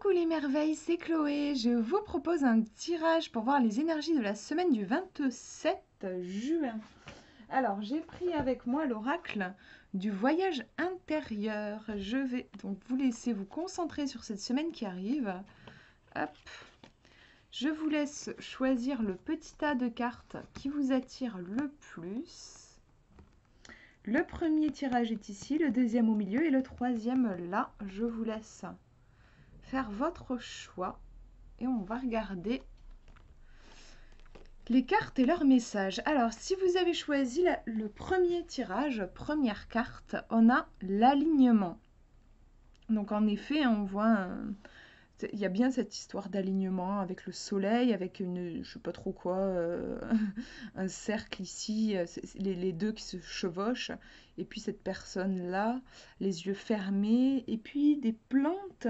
Coucou les merveilles, c'est Chloé. Je vous propose un tirage pour voir les énergies de la semaine du 27 juin. Alors, j'ai pris avec moi l'oracle du voyage intérieur. Je vais donc vous laisser vous concentrer sur cette semaine qui arrive. Hop. Je vous laisse choisir le petit tas de cartes qui vous attire le plus. Le premier tirage est ici, le deuxième au milieu et le troisième là. Je vous laisse faire votre choix et on va regarder les cartes et leurs messages. Alors, si vous avez choisi le premier tirage, première carte, on a l'alignement. Donc, en effet, on voit, il y a bien cette histoire d'alignement avec le soleil, avec une, je sais pas trop quoi, un cercle ici, les deux qui se chevauchent, et puis cette personne-là, les yeux fermés, et puis des plantes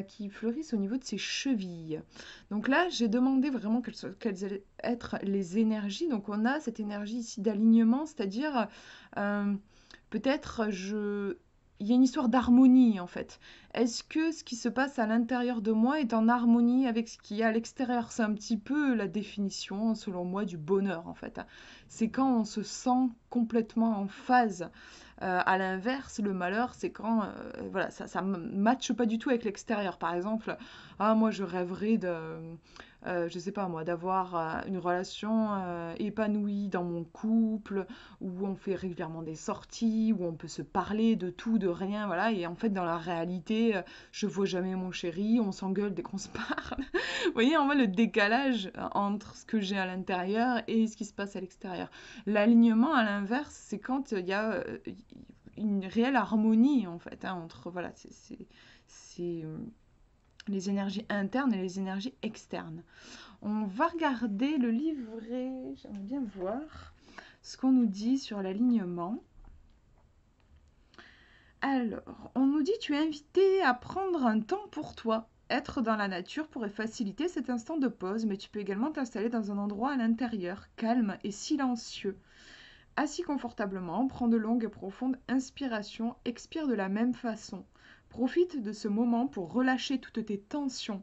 qui fleurissent au niveau de ses chevilles. Donc là, j'ai demandé vraiment quelles allaient être les énergies. Donc on a cette énergie ici d'alignement, c'est-à-dire peut-être il y a une histoire d'harmonie en fait. Est-ce que ce qui se passe à l'intérieur de moi est en harmonie avec ce qu'il y a à l'extérieur? C'est un petit peu la définition, selon moi, du bonheur en fait. C'est quand on se sent complètement en phase. À l'inverse, le malheur, c'est quand voilà, ça ne matche pas du tout avec l'extérieur. Par exemple, ah, moi je rêverais je sais pas moi, d'avoir une relation épanouie dans mon couple, où on fait régulièrement des sorties, où on peut se parler de tout, de rien, voilà. Et en fait, dans la réalité, je vois jamais mon chéri, on s'engueule dès qu'on se parle. Vous voyez, en fait, le décalage entre ce que j'ai à l'intérieur et ce qui se passe à l'extérieur. L'alignement, à l'inverse, c'est quand il y a une réelle harmonie, en fait, hein, entre, voilà, c'est les énergies internes et les énergies externes. On va regarder le livret, j'aimerais bien voir ce qu'on nous dit sur l'alignement. Alors, on nous dit tu es invité à prendre un temps pour toi. Être dans la nature pourrait faciliter cet instant de pause, mais tu peux également t'installer dans un endroit à l'intérieur, calme et silencieux. Assis confortablement, prends de longues et profondes inspirations, expire de la même façon. Profite de ce moment pour relâcher toutes tes tensions.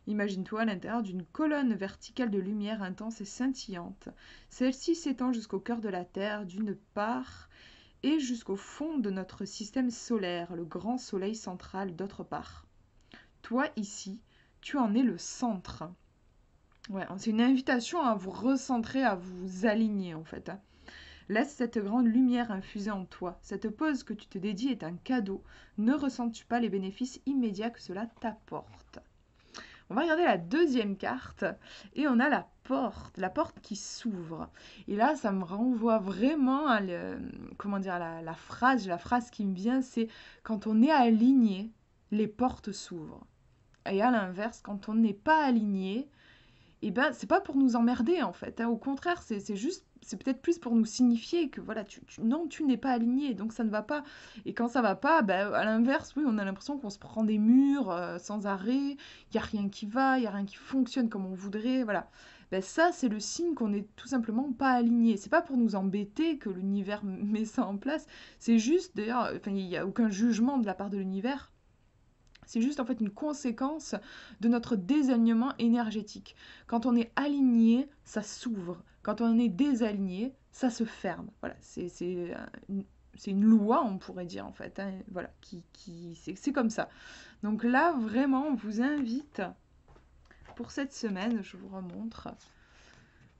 Imagine-toi à l'intérieur d'une colonne verticale de lumière intense et scintillante. Celle-ci s'étend jusqu'au cœur de la Terre d'une part et jusqu'au fond de notre système solaire, le grand soleil central d'autre part. Toi ici, tu en es le centre. Ouais, c'est une invitation à vous recentrer, à vous aligner en fait. Laisse cette grande lumière infuser en toi. Cette pause que tu te dédies est un cadeau. Ne ressens-tu pas les bénéfices immédiats que cela t'apporte? On va regarder la deuxième carte et on a la porte qui s'ouvre. Et là, ça me renvoie vraiment à comment dire, la phrase qui me vient, c'est quand on est aligné, les portes s'ouvrent. Et à l'inverse, quand on n'est pas aligné, et ben c'est pas pour nous emmerder en fait, hein. Au contraire, c'est juste, c'est peut-être plus pour nous signifier que voilà, non, tu n'es pas aligné, donc ça ne va pas. Et quand ça va pas, ben, à l'inverse, oui, on a l'impression qu'on se prend des murs sans arrêt, il y a rien qui va, il y a rien qui fonctionne comme on voudrait, voilà. Ben ça, c'est le signe qu'on est tout simplement pas aligné. C'est pas pour nous embêter que l'univers met ça en place. C'est juste, d'ailleurs, enfin, il n'y a aucun jugement de la part de l'univers. C'est juste en fait une conséquence de notre désalignement énergétique. Quand on est aligné, ça s'ouvre. Quand on est désaligné, ça se ferme. Voilà, c'est une loi, on pourrait dire en fait. Hein, voilà, c'est comme ça. Donc là, vraiment, on vous invite pour cette semaine, je vous remontre.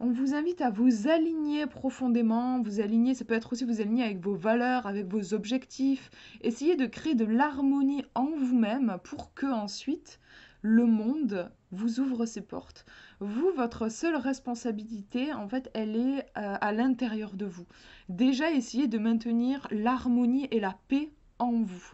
On vous invite à vous aligner profondément, vous aligner, ça peut être aussi vous aligner avec vos valeurs, avec vos objectifs. Essayez de créer de l'harmonie en vous-même pour que ensuite le monde vous ouvre ses portes. Vous, votre seule responsabilité, en fait, elle est à l'intérieur de vous. Déjà, essayez de maintenir l'harmonie et la paix en vous.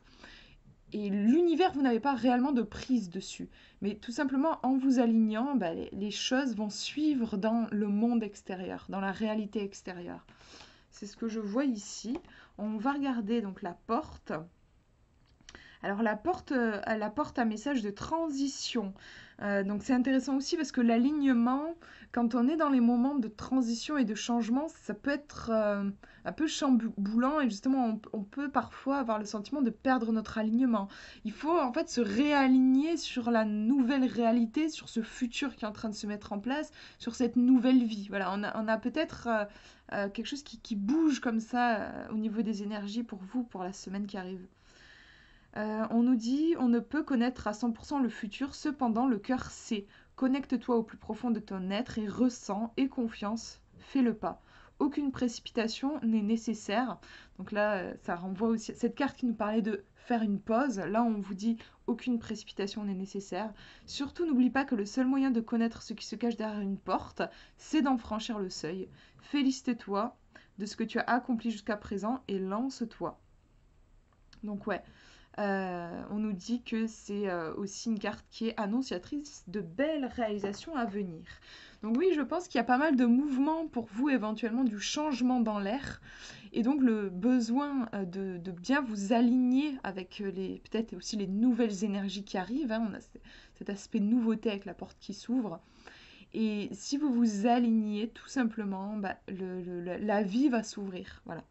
Et l'univers, vous n'avez pas réellement de prise dessus. Mais tout simplement, en vous alignant, bah, les choses vont suivre dans le monde extérieur, dans la réalité extérieure. C'est ce que je vois ici. On va regarder donc la porte. Alors elle apporte un message de transition. Donc c'est intéressant aussi parce que l'alignement, quand on est dans les moments de transition et de changement, ça peut être un peu chamboulant et justement on peut parfois avoir le sentiment de perdre notre alignement. Il faut en fait se réaligner sur la nouvelle réalité, sur ce futur qui est en train de se mettre en place, sur cette nouvelle vie. Voilà, on a peut-être quelque chose qui bouge comme ça au niveau des énergies pour vous, pour la semaine qui arrive. On nous dit, on ne peut connaître à 100% le futur, cependant le cœur sait. Connecte-toi au plus profond de ton être et ressens, et confiance, fais le pas. Aucune précipitation n'est nécessaire. Donc là, ça renvoie aussi à cette carte qui nous parlait de faire une pause. Là, on vous dit aucune précipitation n'est nécessaire. Surtout, n'oublie pas que le seul moyen de connaître ce qui se cache derrière une porte, c'est d'en franchir le seuil. Félicite-toi de ce que tu as accompli jusqu'à présent et lance-toi. Donc ouais, on nous dit que c'est aussi une carte qui est annonciatrice de belles réalisations à venir. Donc oui, je pense qu'il y a pas mal de mouvements pour vous, éventuellement du changement dans l'air, et donc le besoin de bien vous aligner avec peut-être aussi les nouvelles énergies qui arrivent. Hein. On a cet aspect de nouveauté avec la porte qui s'ouvre. Et si vous vous alignez, tout simplement, bah, la vie va s'ouvrir. Voilà.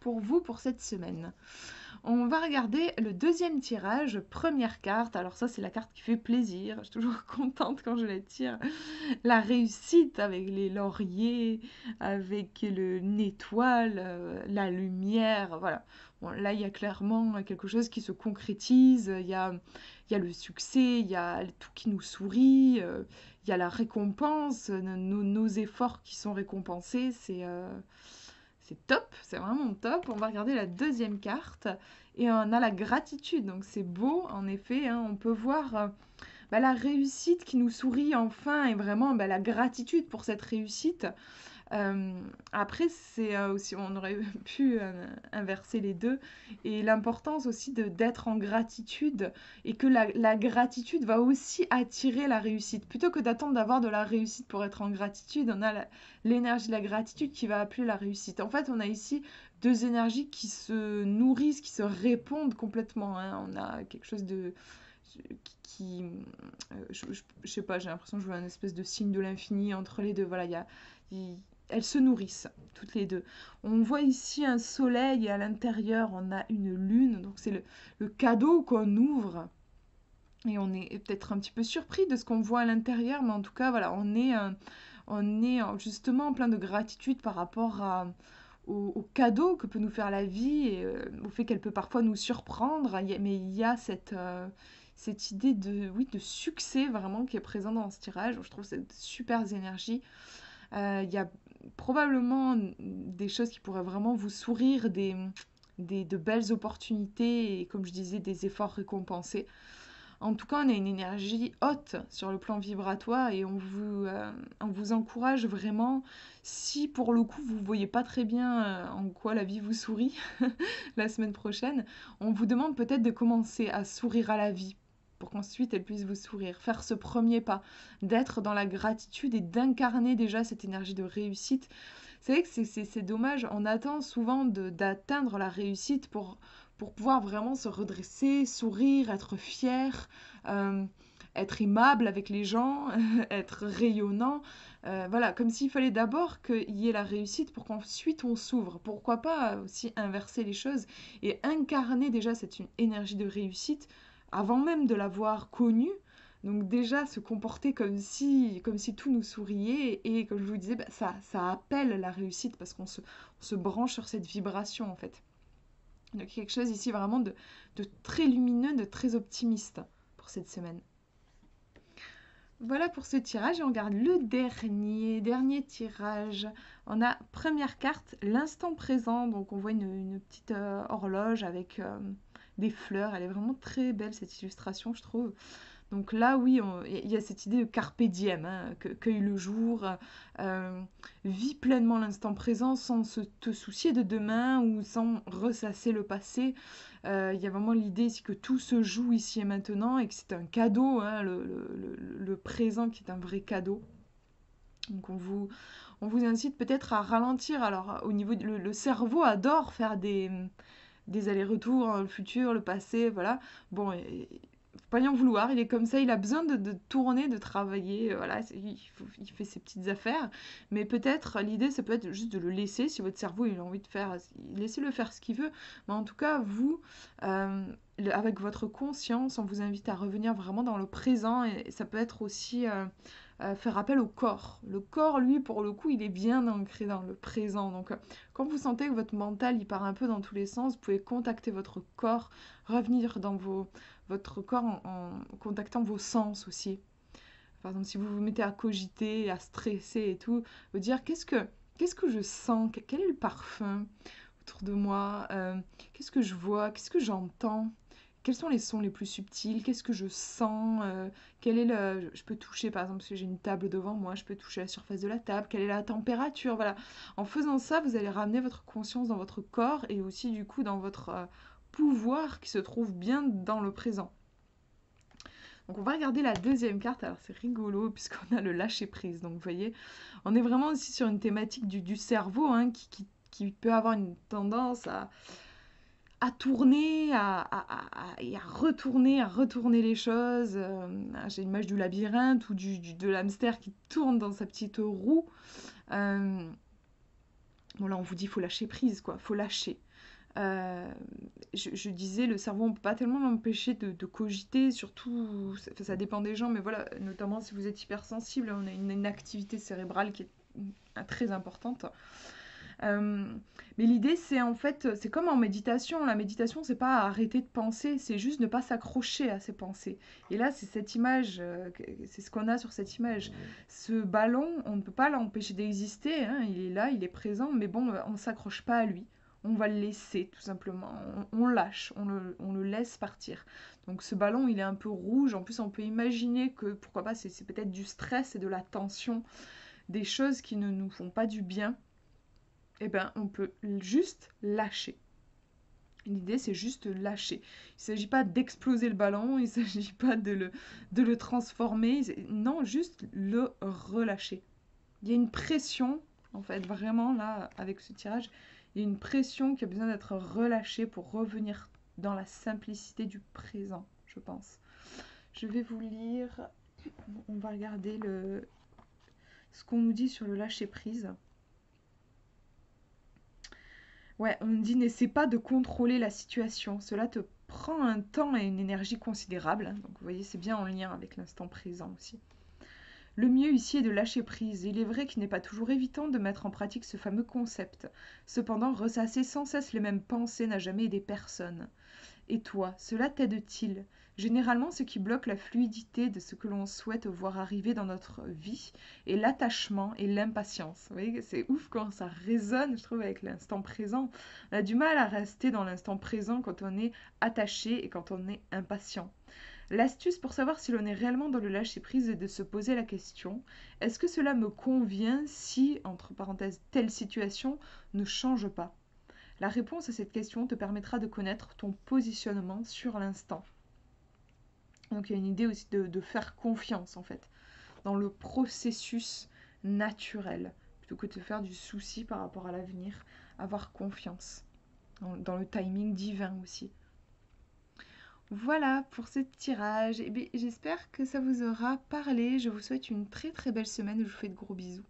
Pour vous, pour cette semaine. On va regarder le deuxième tirage, première carte. Alors ça, c'est la carte qui fait plaisir. Je suis toujours contente quand je la tire. La réussite avec les lauriers, avec une étoile, la lumière. Voilà. Bon, là, il y a clairement quelque chose qui se concrétise. Il y a le succès, il y a tout qui nous sourit. Il y a la récompense, nos efforts qui sont récompensés. C'est top, c'est vraiment top. On va regarder la deuxième carte et on a la gratitude. Donc c'est beau, en effet, hein, on peut voir la réussite qui nous sourit enfin et vraiment la gratitude pour cette réussite. Après, c'est aussi, on aurait pu inverser les deux, et l'importance aussi d'être en gratitude, et que la gratitude va aussi attirer la réussite. Plutôt que d'attendre d'avoir de la réussite pour être en gratitude, on a l'énergie de la gratitude qui va appeler la réussite. En fait, on a ici deux énergies qui se nourrissent, qui se répondent complètement. Hein. On a quelque chose de qui je sais pas, j'ai l'impression que je vois un espèce de signe de l'infini entre les deux. Voilà, elles se nourrissent toutes les deux. On voit ici un soleil et à l'intérieur on a une lune, donc c'est le cadeau qu'on ouvre. Et on est peut-être un petit peu surpris de ce qu'on voit à l'intérieur, mais en tout cas, voilà, on est justement plein de gratitude par rapport au cadeau que peut nous faire la vie et au fait qu'elle peut parfois nous surprendre. Mais il y a cette idée oui, de succès vraiment qui est présente dans ce tirage. Je trouve cette super énergie. Il y a probablement des choses qui pourraient vraiment vous sourire, de belles opportunités et, comme je disais, des efforts récompensés. En tout cas, on a une énergie haute sur le plan vibratoire et on vous encourage vraiment, si pour le coup vous ne voyez pas très bien en quoi la vie vous sourit la semaine prochaine, on vous demande peut-être de commencer à sourire à la vie pour qu'ensuite elle puisse vous sourire, faire ce premier pas, d'être dans la gratitude et d'incarner déjà cette énergie de réussite. C'est vrai que c'est dommage, on attend souvent d'atteindre la réussite pour pouvoir vraiment se redresser, sourire, être fier, euh, être aimable avec les gens, être rayonnant. Voilà, comme s'il fallait d'abord qu'il y ait la réussite pour qu'ensuite on s'ouvre. Pourquoi pas aussi inverser les choses et incarner déjà cette énergie de réussite avant même de l'avoir connue. Donc déjà se comporter comme si tout nous souriait et comme je vous disais, ça appelle la réussite parce on se branche sur cette vibration en fait. Donc quelque chose ici vraiment de très lumineux, de très optimiste pour cette semaine. Voilà pour ce tirage et on regarde le dernier tirage. On a première carte, l'instant présent. Donc on voit une petite horloge avec des fleurs. Elle est vraiment très belle cette illustration je trouve. Donc là, oui, il y a cette idée de carpe diem, hein, cueille le jour, vis pleinement l'instant présent sans te soucier de demain ou sans ressasser le passé. Il y a vraiment l'idée ici que tout se joue ici et maintenant et que c'est un cadeau, hein, le présent qui est un vrai cadeau. Donc on vous incite peut-être à ralentir. Alors au niveau le cerveau adore faire des allers-retours, le futur, le passé, voilà. Bon, faut pas lui en vouloir, il est comme ça, il a besoin de tourner, de travailler, voilà, il fait ses petites affaires. Mais peut-être, l'idée, ça peut être juste de le laisser, si votre cerveau, il a envie de faire, laissez-le faire ce qu'il veut. Mais en tout cas, vous, euh, avec votre conscience, on vous invite à revenir vraiment dans le présent, et ça peut être aussi faire appel au corps. Le corps, lui, pour le coup, il est bien ancré dans le présent. Donc, quand vous sentez que votre mental, il part un peu dans tous les sens, vous pouvez contacter votre corps, revenir dans votre corps en contactant vos sens aussi. Par exemple, si vous vous mettez à cogiter, à stresser et tout, vous dire qu'est-ce que je sens, quel est le parfum autour de moi, qu'est-ce que je vois, qu'est-ce que j'entends, quels sont les sons les plus subtils, qu'est-ce que je sens, quel est le... Je peux toucher, par exemple, si j'ai une table devant moi, je peux toucher la surface de la table, quelle est la température, voilà. En faisant ça, vous allez ramener votre conscience dans votre corps et aussi, du coup, dans votre pouvoir qui se trouve bien dans le présent. Donc on va regarder la deuxième carte, alors c'est rigolo puisqu'on a le lâcher prise, donc vous voyez, on est vraiment aussi sur une thématique du cerveau hein, qui peut avoir une tendance à tourner, et à retourner les choses. J'ai l'image du labyrinthe ou de l'hamster qui tourne dans sa petite roue. Euh, bon là on vous dit il faut lâcher prise, quoi, faut lâcher. Euh, je disais, le cerveau, on ne peut pas tellement l'empêcher de cogiter, surtout, ça dépend des gens, mais voilà, notamment si vous êtes hypersensible, on a une activité cérébrale qui est très importante. Euh, mais l'idée, c'est en fait, c'est comme en méditation. La méditation, c'est pas arrêter de penser, c'est juste ne pas s'accrocher à ses pensées. Et là, c'est cette image, c'est ce qu'on a sur cette image. Ce ballon, on ne peut pas l'empêcher d'exister, hein, il est là, il est présent, mais bon, on ne s'accroche pas à lui. On va le laisser, tout simplement. On lâche, on le laisse partir. Donc ce ballon, il est un peu rouge. En plus, on peut imaginer que, pourquoi pas, c'est peut-être du stress et de la tension, des choses qui ne nous font pas du bien eh ben, on peut juste lâcher. L'idée, c'est juste lâcher. Il ne s'agit pas d'exploser le ballon, il ne s'agit pas de le transformer. Non, juste le relâcher. Il y a une pression, en fait, vraiment, là, avec ce tirage, il y a une pression qui a besoin d'être relâchée pour revenir dans la simplicité du présent, je pense. Je vais vous lire, on va regarder ce qu'on nous dit sur le lâcher-prise. Ouais, on me dit n'essaie pas de contrôler la situation. Cela te prend un temps et une énergie considérable. Donc vous voyez, c'est bien en lien avec l'instant présent aussi. Le mieux ici est de lâcher prise. Il est vrai qu'il n'est pas toujours évident de mettre en pratique ce fameux concept. Cependant, ressasser sans cesse les mêmes pensées n'a jamais aidé personne. Et toi, cela t'aide-t-il? Généralement, ce qui bloque la fluidité de ce que l'on souhaite voir arriver dans notre vie est l'attachement et l'impatience. Vous voyez, c'est ouf quand ça résonne, je trouve, avec l'instant présent. On a du mal à rester dans l'instant présent quand on est attaché et quand on est impatient. L'astuce pour savoir si l'on est réellement dans le lâcher-prise est de se poser la question, est-ce que cela me convient si, entre parenthèses, telle situation ne change pas? La réponse à cette question te permettra de connaître ton positionnement sur l'instant. Donc il y a une idée aussi de faire confiance en fait dans le processus naturel plutôt que de te faire du souci par rapport à l'avenir, avoir confiance dans le timing divin aussi. Voilà pour ce tirage. J'espère que ça vous aura parlé. Je vous souhaite une très très belle semaine et je vous fais de gros bisous.